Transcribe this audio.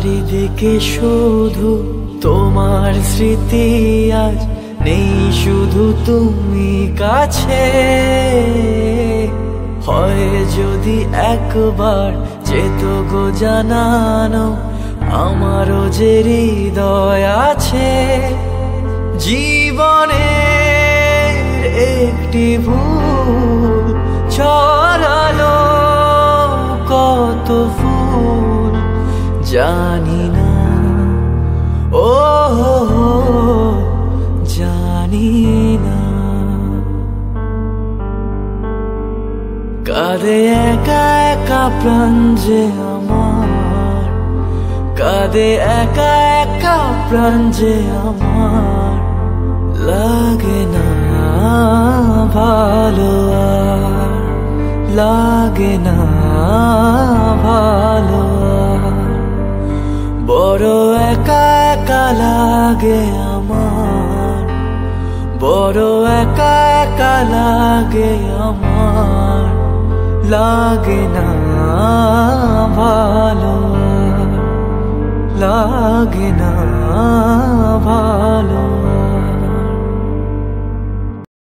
চারিদিকে শুধু তোমার স্মৃতি, আজ নেই শুধু তুমি কাছে। হয় যদি একবার যেত গো জানানো, আমারও যে হৃদয় আছে। জীবনের একটি ভুল ছড়ালো কত ফুল জানি না, ও জানি না। কাঁদে একা একা প্রাণ যে আমার, কাঁদে একা একা প্রাণ যে আমার। লাগে না ভালো আর, লাগে না ভালো আর। বড় একা একা লাগে আমার, বড় একা একা লাগে আমার। লাগে না ভালো, লাগে না ভালো।